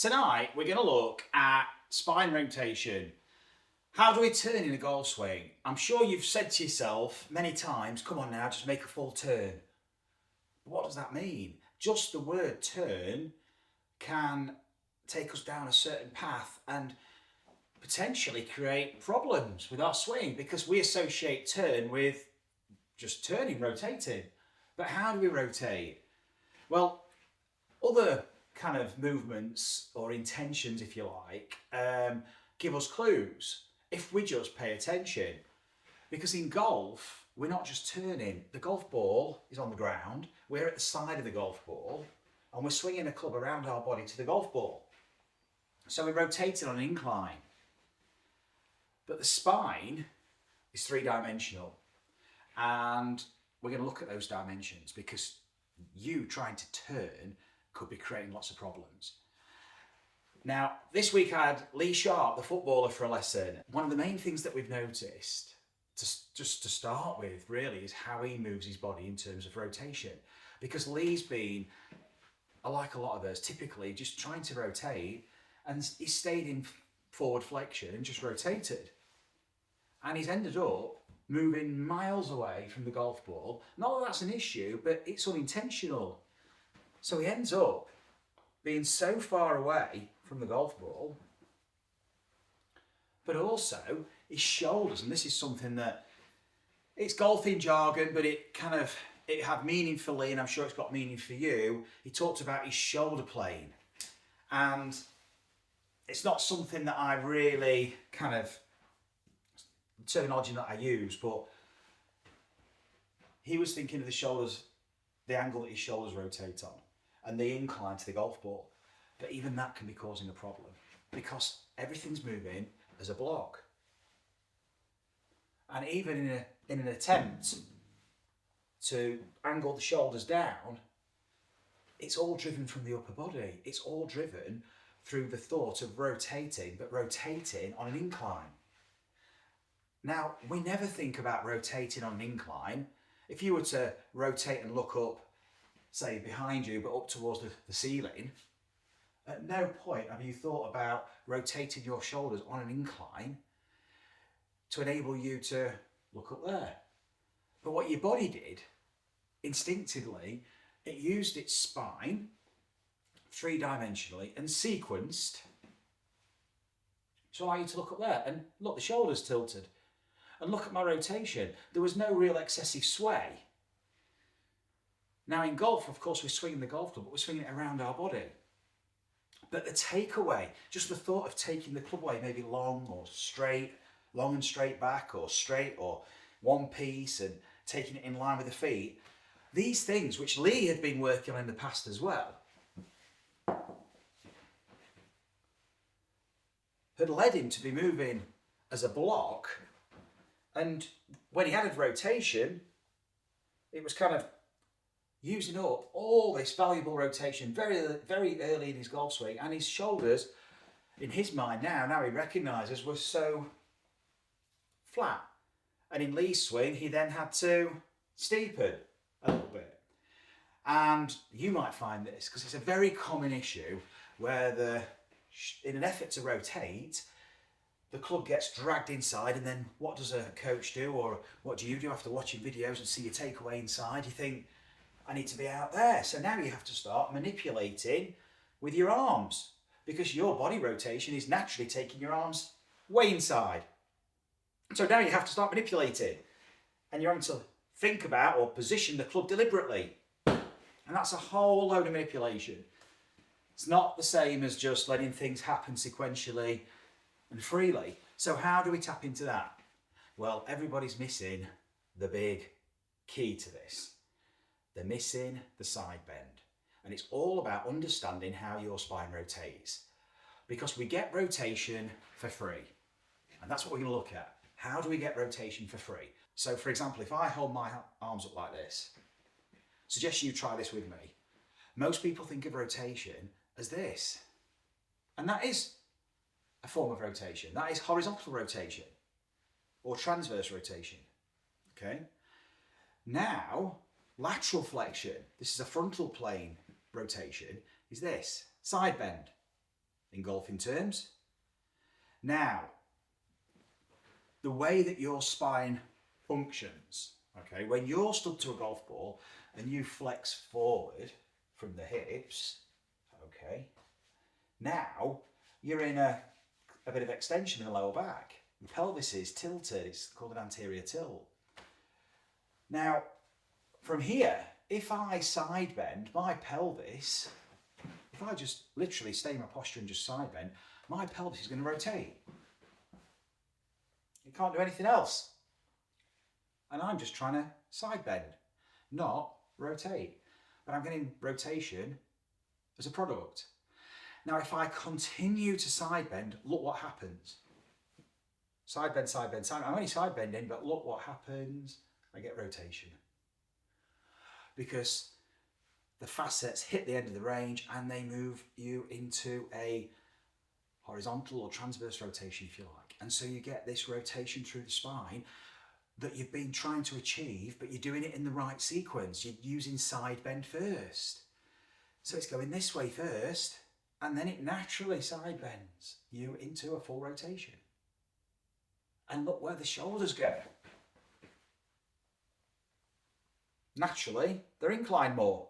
Tonight we're going to look at spine rotation. How do we turn in a golf swing? I'm sure you've said to yourself many times, come on now, just make a full turn. But what does that mean? Just the word turn can take us down a certain path and potentially create problems with our swing because we associate turn with just turning, rotating. But how do we rotate? Well, other kind of movements or intentions, if you like, give us clues if we just pay attention. Because in golf, we're not just turning. The golf ball is on the ground, we're at the side of the golf ball, and we're swinging a club around our body to the golf ball. So we're rotating on an incline. But the spine is three-dimensional, and we're going to look at those dimensions because you trying to turn could be creating lots of problems. Now, this week I had Lee Sharp, the footballer, for a lesson. One of the main things that we've noticed, just to start with, really, is how he moves his body in terms of rotation. Because Lee's been, like a lot of us, typically just trying to rotate, and he stayed in forward flexion and just rotated. And he's ended up moving miles away from the golf ball. Not that that's an issue, but it's unintentional. So he ends up being so far away from the golf ball, but also his shoulders, and this is something that, it's golfing jargon, but it had meaning for Lee, and I'm sure it's got meaning for you. He talked about his shoulder plane, and it's not something that I really terminology that I use, but he was thinking of the shoulders, the angle that his shoulders rotate on, and the incline to the golf ball. But even that can be causing a problem because everything's moving as a block. And even in an attempt to angle the shoulders down, it's all driven from the upper body. It's all driven through the thought of rotating, but rotating on an incline. Now, we never think about rotating on an incline. If you were to rotate and look up, say behind you, but up towards the ceiling, at no point have you thought about rotating your shoulders on an incline to enable you to look up there. But what your body did, instinctively, it used its spine three-dimensionally and sequenced to allow you to look up there. And look, the shoulders tilted. And look at my rotation. There was no real excessive sway. Now in golf, of course, we're swinging the golf club, but we're swinging it around our body. But the takeaway, just the thought of taking the club away, maybe long or straight, long and straight back, or straight or one piece, and taking it in line with the feet, these things, which Lee had been working on in the past as well, had led him to be moving as a block. And when he added rotation, it was kind of using up all this valuable rotation very, very early in his golf swing, and his shoulders, in his mind now he recognises, were so flat. And in Lee's swing, he then had to steepen a little bit. And you might find this, because it's a very common issue, where in an effort to rotate, the club gets dragged inside, and then what does a coach do, or what do you do after watching videos and see your takeaway inside? You think, I need to be out there. So now you have to start manipulating with your arms, because your body rotation is naturally taking your arms way inside. So now you have to start manipulating, and you're having to think about or position the club deliberately. And that's a whole load of manipulation. It's not the same as just letting things happen sequentially and freely. So how do we tap into that? Well, everybody's missing the big key to this. They're missing the side bend. And it's all about understanding how your spine rotates. Because we get rotation for free. And that's what we're going to look at. How do we get rotation for free? So for example, if I hold my arms up like this, suggest you try this with me. Most people think of rotation as this. And that is a form of rotation. That is horizontal rotation or transverse rotation. Okay? Now, lateral flexion, this is a frontal plane rotation, is this, side bend. in golfing terms. Now, the way that your spine functions, okay, when you're stood to a golf ball and you flex forward from the hips, okay, now you're in a bit of extension in the lower back. The pelvis is tilted, it's called an anterior tilt. Now, from here, if I side bend my pelvis, if I just literally stay in my posture and just side bend, my pelvis is going to rotate. It can't do anything else. And I'm just trying to side bend, not rotate. But I'm getting rotation as a product. Now, if I continue to side bend, look what happens. Side bend, side bend, side bend. I'm only side bending, but look what happens. I get rotation. Because the facets hit the end of the range and they move you into a horizontal or transverse rotation, if you like. And so you get this rotation through the spine that you've been trying to achieve, but you're doing it in the right sequence. You're using side bend first. So it's going this way first, and then it naturally side bends you into a full rotation. And look where the shoulders go. Naturally, they're inclined more.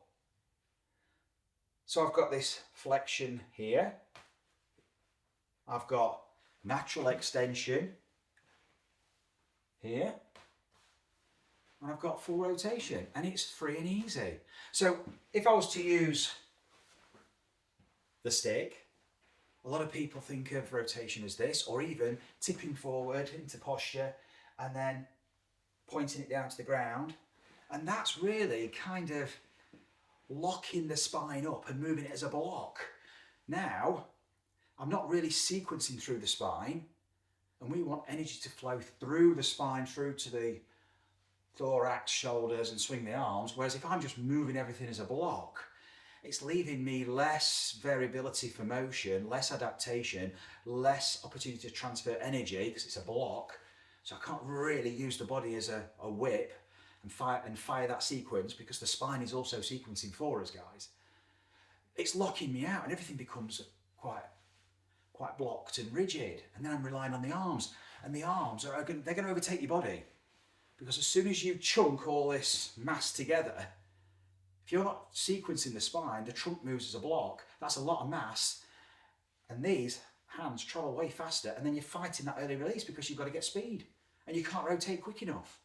So I've got this flexion here. I've got natural extension here. And I've got full rotation, and it's free and easy. So if I was to use the stick, a lot of people think of rotation as this, or even tipping forward into posture and then pointing it down to the ground. And that's really kind of locking the spine up and moving it as a block. Now, I'm not really sequencing through the spine, and we want energy to flow through the spine, through to the thorax, shoulders, and swing the arms. Whereas if I'm just moving everything as a block, it's leaving me less variability for motion, less adaptation, less opportunity to transfer energy because it's a block. So I can't really use the body as a whip and fire that sequence, because the spine is also sequencing for us, guys. It's locking me out and everything becomes quite blocked and rigid. And then I'm relying on the arms, and the arms they're going to overtake your body, because as soon as you chunk all this mass together, if you're not sequencing the spine, the trunk moves as a block. That's a lot of mass, and these hands travel way faster, and then you're fighting that early release because you've got to get speed and you can't rotate quick enough.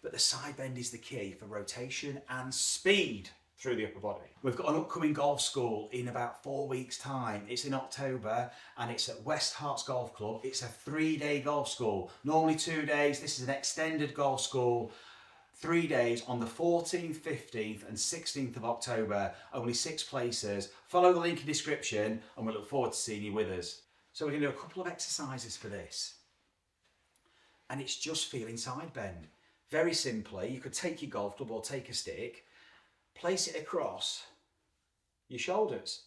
But the side bend is the key for rotation and speed through the upper body. We've got an upcoming golf school in about 4 weeks' time. It's in October and it's at West Herts Golf Club. It's a 3-day golf school. Normally 2 days. This is an extended golf school. 3 days on the 14th, 15th and 16th of October. Only 6 places. Follow the link in the description and we look forward to seeing you with us. So we're going to do a couple of exercises for this. And it's just feeling side bend. Very simply, you could take your golf club or take a stick, place it across your shoulders,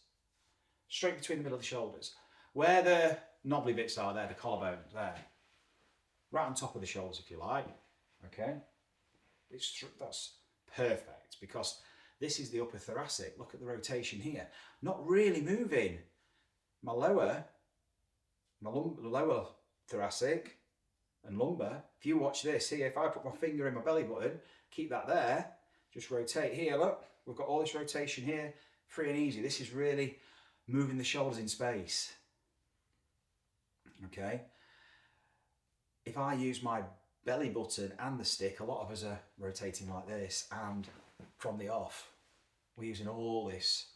straight between the middle of the shoulders. Where the knobbly bits are there, the collarbone, there. Right on top of the shoulders, if you like. Okay? That's perfect, because this is the upper thoracic. Look at the rotation here. Not really moving my lower thoracic and lumbar. If you watch this here, if I put my finger in my belly button, keep that there, just rotate here, look, we've got all this rotation here, free and easy. This is really moving the shoulders in space. Okay? If I use my belly button and the stick, a lot of us are rotating like this, and from the off, we're using all this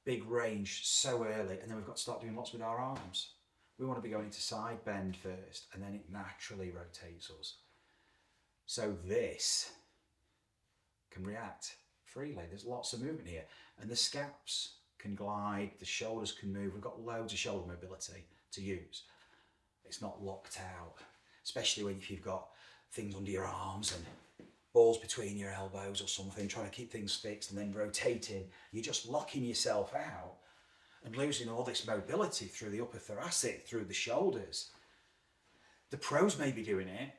big range so early, and then we've got to start doing lots with our arms. We want to be going into side bend first, and then it naturally rotates us. So this can react freely. There's lots of movement here, and the scaps can glide, the shoulders can move. We've got loads of shoulder mobility to use. It's not locked out, especially when if you've got things under your arms and balls between your elbows or something, trying to keep things fixed and then rotating. You're just locking yourself out and losing all this mobility through the upper thoracic, through the shoulders. The pros may be doing it,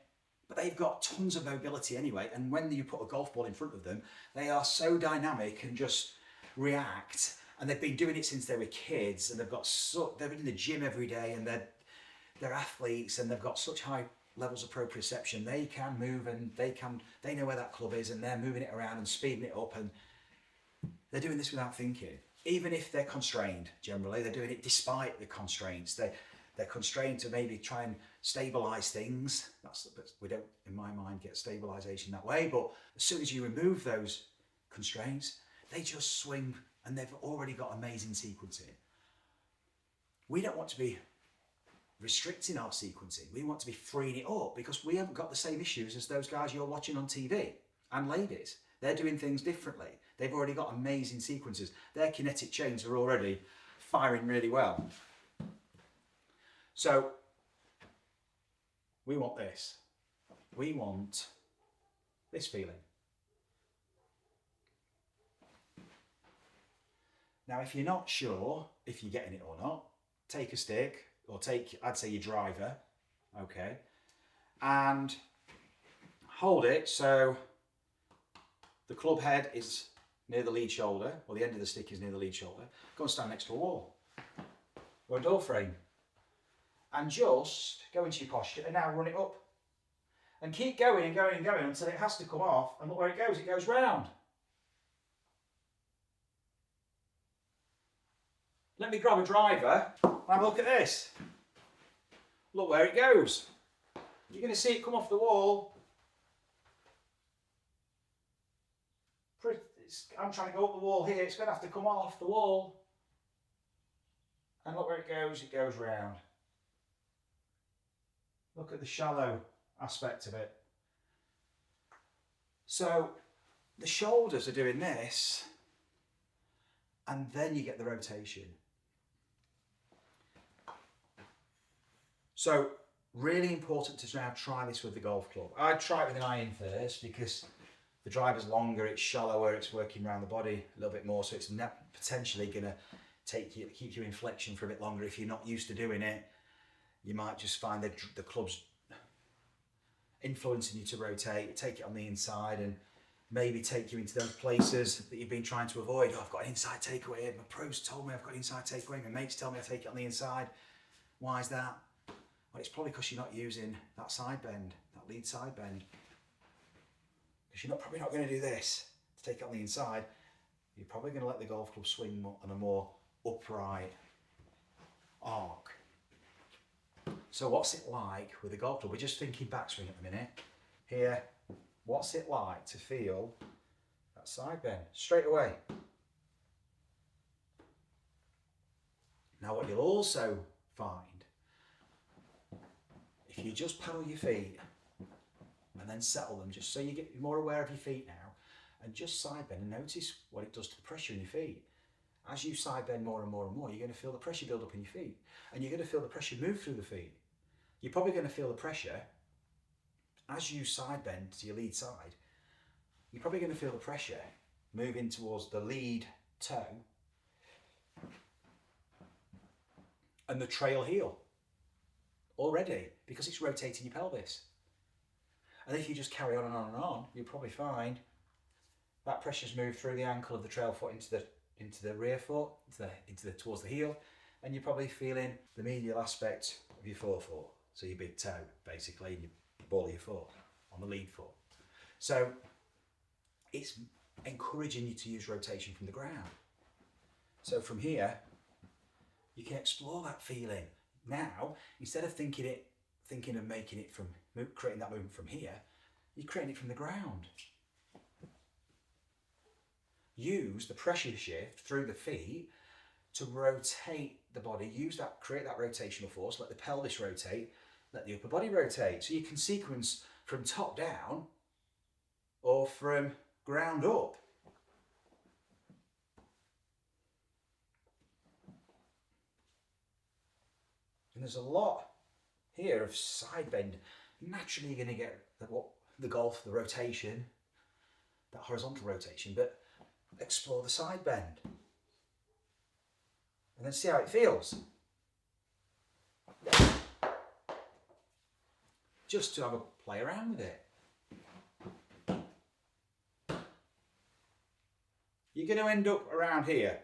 but they've got tons of mobility anyway, and when you put a golf ball in front of them, they are so dynamic and just react and they've been doing it since they were kids, and they're in the gym every day, and they're athletes, and they've got such high levels of proprioception. They can move, and they know where that club is, and they're moving it around and speeding it up, and they're doing this without thinking. Even if they're constrained, generally they're doing it despite the constraints. They're constrained to maybe try and stabilise things. We don't, in my mind, get stabilisation that way. But as soon as you remove those constraints, they just swing, and they've already got amazing sequencing. We don't want to be restricting our sequencing. We want to be freeing it up, because we haven't got the same issues as those guys you're watching on TV, and ladies. They're doing things differently. They've already got amazing sequences. Their kinetic chains are already firing really well. So we want this. We want this feeling. Now, if you're not sure if you're getting it or not, take a stick, or I'd say your driver, okay, and hold it so the club head is near the lead shoulder, or the end of the stick is near the lead shoulder. Go and stand next to a wall or a door frame, and just go into your posture, and now run it up. And keep going and going and going until it has to come off, and look where it goes round. Let me grab a driver and have a look at this. Look where it goes. You're going to see it come off the wall. I'm trying to go up the wall here, it's going to have to come off the wall. And look where it goes round. Look at the shallow aspect of it. So the shoulders are doing this, and then you get the rotation. So really important to now try this with the golf club. I'd try it with an iron first, because the driver's longer, it's shallower, it's working around the body a little bit more, so it's potentially going to keep you in flexion for a bit longer. If you're not used to doing it, you might just find the club's influencing you to rotate. Take it on the inside, and maybe take you into those places that you've been trying to avoid. Oh, I've got an inside takeaway. My pros told me I've got an inside takeaway. My mates tell me I take it on the inside. Why is that? Well, it's probably because you're not using that side bend, that lead side bend. Because you're probably not going to do this to take it on the inside. You're probably going to let the golf club swing on a more upright arc. So what's it like with the golf club? We're just thinking backswing at the minute. Here, what's it like to feel that side bend straight away? Now what you'll also find, if you just pedal your feet and then settle them, just so you get more aware of your feet now, and just side bend and notice what it does to the pressure in your feet. As you side bend more and more and more, you're going to feel the pressure build up in your feet, and you're going to feel the pressure move through the feet. You're probably going to feel the pressure as you side bend to your lead side. You're probably going to feel the pressure moving towards the lead toe and the trail heel already, because it's rotating your pelvis. And if you just carry on and on and on, you'll probably find that pressure's moved through the ankle of the trail foot into the rear foot, towards the heel, and you're probably feeling the medial aspect of your forefoot, so your big toe, basically, and your ball of your foot on the lead foot. So it's encouraging you to use rotation from the ground. So from here, you can explore that feeling. Now, instead of thinking of making it from creating that movement from here, you're creating it from the ground. Use the pressure shift through the feet to rotate the body. Create that rotational force. Let the pelvis rotate. Let the upper body rotate. So you can sequence from top down or from ground up. And there's a lot here of side bend. Naturally, you're going to get the rotation, that horizontal rotation, but explore the side bend and then see how it feels. Just to have a play around with it. You're going to end up around here.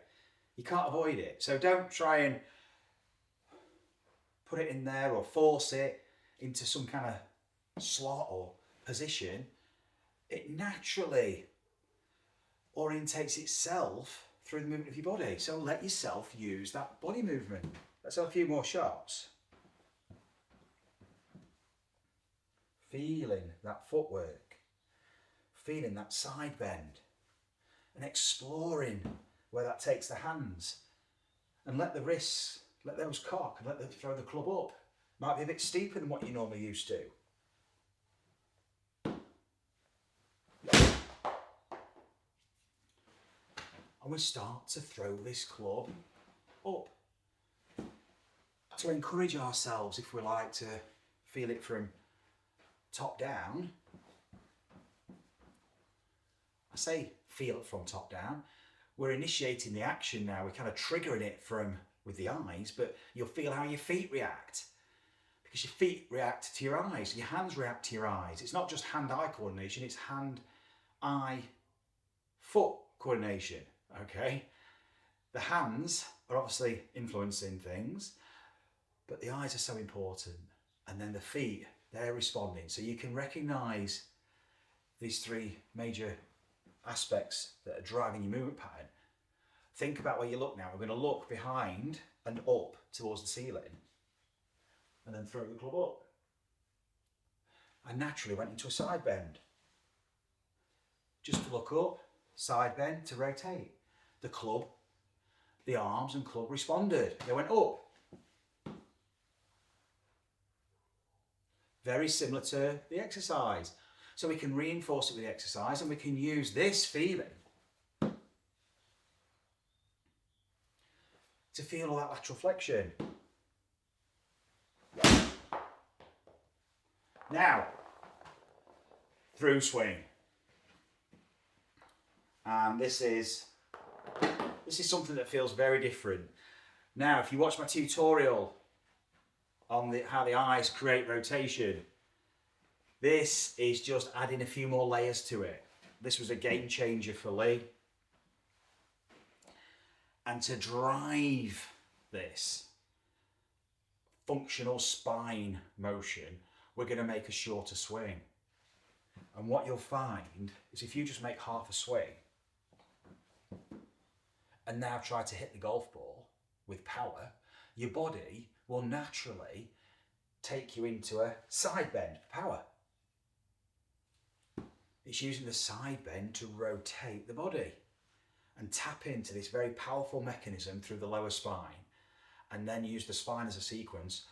You can't avoid it. So don't try and put it in there or force it into some kind of slot or position. It naturally orientates itself through the movement of your body. So let yourself use that body movement. Let's have a few more shots. Feeling that footwork, feeling that side bend, and exploring where that takes the hands. And let the wrists, let those cock, and let them throw the club up. Might be a bit steeper than what you're normally used to. And we start to throw this club up. To encourage ourselves, if we like to feel it from top down. I say feel it from top down. We're initiating the action now. We're kind of triggering it with the eyes, but you'll feel how your feet react. Because your feet react to your eyes, your hands react to your eyes. It's not just hand-eye coordination, it's hand-eye-foot coordination, okay? The hands are obviously influencing things, but the eyes are so important. And then the feet, they're responding. So you can recognise these three major aspects that are driving your movement pattern. Think about where you look now. We're going to look behind and up towards the ceiling and then throw the club up. I naturally went into a side bend. Just to look up, side bend to rotate. The club, the arms and club responded. They went up. Very similar to the exercise. So we can reinforce it with the exercise and we can use this feeling to feel all that lateral flexion. Now, through swing. And this is something that feels very different. Now, if you watch my tutorial on how the eyes create rotation, this is just adding a few more layers to it. This was a game changer for Lee. And to drive this functional spine motion, we're going to make a shorter swing. And what you'll find is if you just make half a swing and now try to hit the golf ball with power, your body will naturally take you into a side bend for power. It's using the side bend to rotate the body and tap into this very powerful mechanism through the lower spine, and then use the spine as a sequence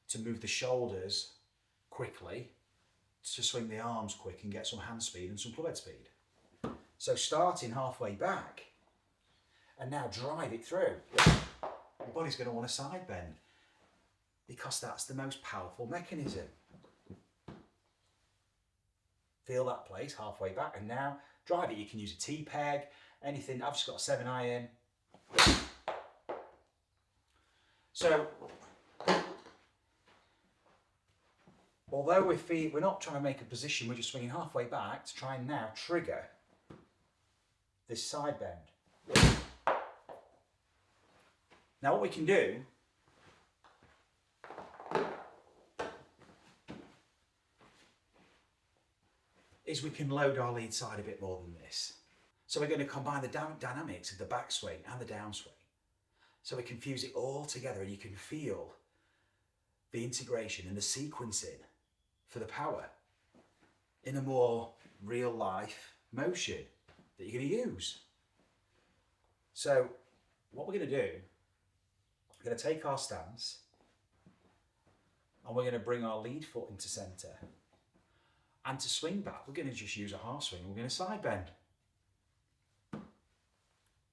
to move the shoulders quickly, to swing the arms quick and get some hand speed and some club head speed. So starting halfway back and now drive it through. Your body's going to want a side bend because that's the most powerful mechanism. Feel that place halfway back and now drive it. You can use a T-peg, anything. I've just got a 7-iron. So, although we're not trying to make a position, we're just swinging halfway back to try and now trigger this side bend. Now what we can do is we can load our lead side a bit more than this. So we're going to combine the dynamics of the backswing and the downswing. So we can fuse it all together and you can feel the integration and the sequencing for the power in a more real life motion that you're going to use. So what we're going to do, we're going to take our stance and we're going to bring our lead foot into centre. And to swing back, we're going to just use a half swing. We're going to side bend.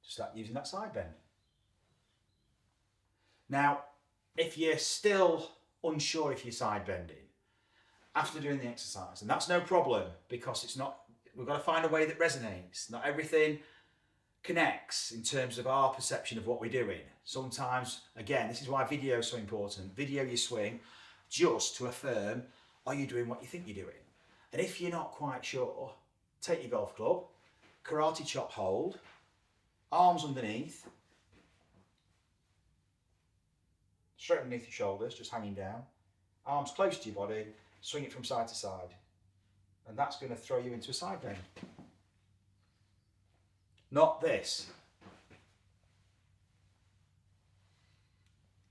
Just start using that side bend. Now, if you're still unsure if you're side bending after doing the exercise, and that's no problem because it's not, we've got to find a way that resonates. Not everything connects in terms of our perception of what we're doing. Sometimes, again, this is why video is so important. Video your swing just to affirm, are you doing what you think you're doing? And if you're not quite sure, take your golf club, karate chop hold, arms underneath, straight underneath your shoulders, just hanging down. Arms close to your body, swing it from side to side. And that's going to throw you into a side bend. Not this.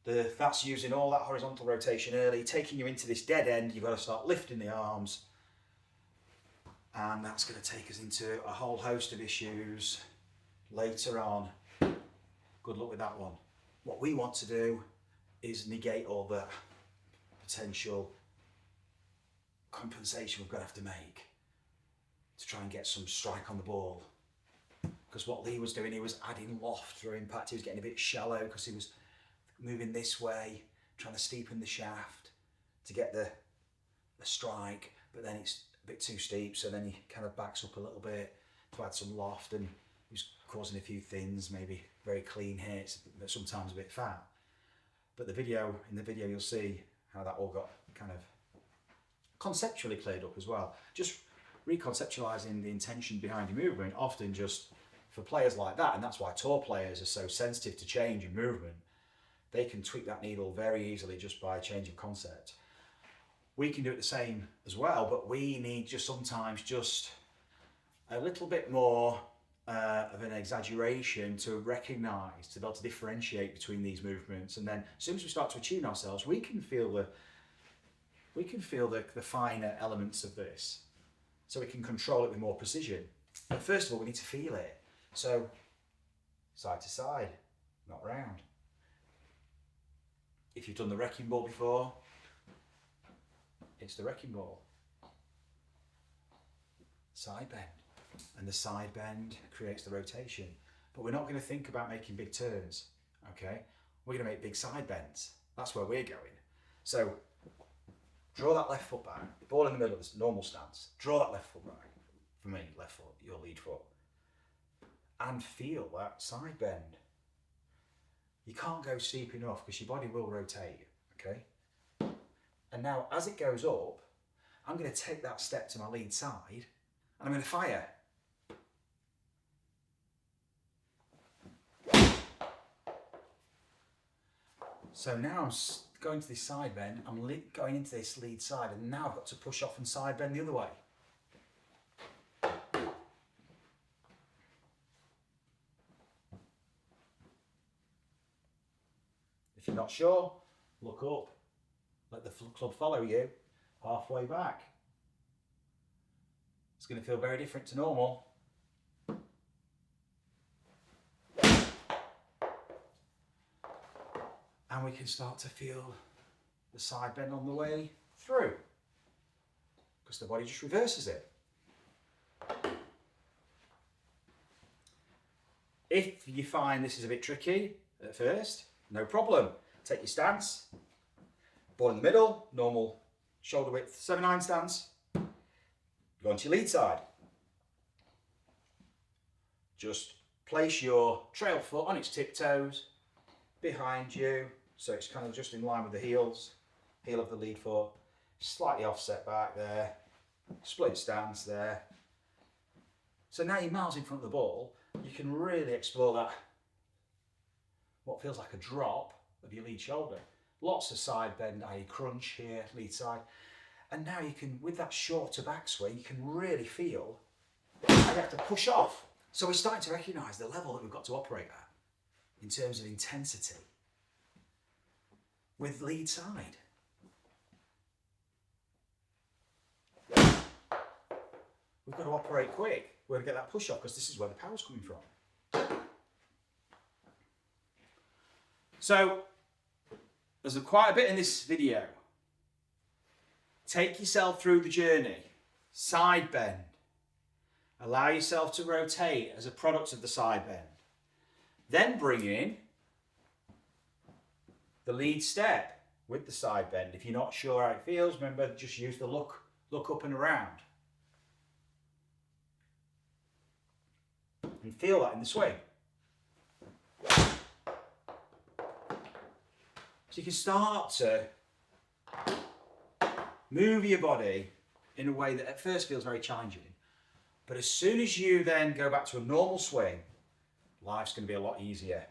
That's using all that horizontal rotation early, taking you into this dead end. You've got to start lifting the arms. And that's going to take us into a whole host of issues later on. Good luck with that one. What we want to do is negate all the potential compensation we're going to have to make to try and get some strike on the ball. Because what Lee was doing, he was adding loft through impact. He was getting a bit shallow because he was moving this way, trying to steepen the shaft to get the strike, but then it's a bit too steep, so then he kind of backs up a little bit to add some loft, and he was causing a few thins, maybe very clean hits, but sometimes a bit fat. But in the video you'll see how that all got kind of conceptually cleared up as well. Just reconceptualizing the intention behind your movement, often just for players like that, and that's why tour players are so sensitive to change in movement. They can tweak that needle very easily just by changing concept. We can do it the same as well, but we need just sometimes just a little bit more of an exaggeration to recognise, to be able to differentiate between these movements. And then as soon as we start to attune ourselves, we can feel the finer elements of this, so we can control it with more precision. But first of all, we need to feel it. So side to side, not round. If you've done the wrecking ball before, it's the wrecking ball. Side bend. And the side bend creates the rotation. But we're not going to think about making big turns, okay? We're going to make big side bends. That's where we're going. So draw that left foot back, ball in the middle of this normal stance. Draw that left foot back. For me, left foot, your lead foot. And feel that side bend. You can't go steep enough because your body will rotate, okay? And now as it goes up, I'm going to take that step to my lead side and I'm going to fire. So now I'm going to this side bend, I'm going into this lead side, and now I've got to push off and side bend the other way. If you're not sure, look up, let the club follow you halfway back. It's going to feel very different to normal. And we can start to feel the side bend on the way through, because the body just reverses it. If you find this is a bit tricky at first, no problem. Take your stance, ball in the middle, normal shoulder width 7-9 stance. Go onto your lead side. Just place your trail foot on its tiptoes behind you, so it's kind of just in line with the heel of the lead foot, slightly offset back there, split stance there. So now you're miles in front of the ball, you can really explore that, what feels like a drop of your lead shoulder. Lots of side bend, i.e. crunch here, lead side. And now you can, with that shorter backswing, you can really feel how you have to push off. So we're starting to recognise the level that we've got to operate at in terms of intensity with lead side. We've got to operate quick. We're going to get that push off because this is where the power's coming from. So there's quite a bit in this video. Take yourself through the journey. Side bend. Allow yourself to rotate as a product of the side bend. Then bring in the lead step with the side bend. If you're not sure how it feels, remember, just use the look up and around. And feel that in the swing. So you can start to move your body in a way that at first feels very challenging. But as soon as you then go back to a normal swing, life's going to be a lot easier.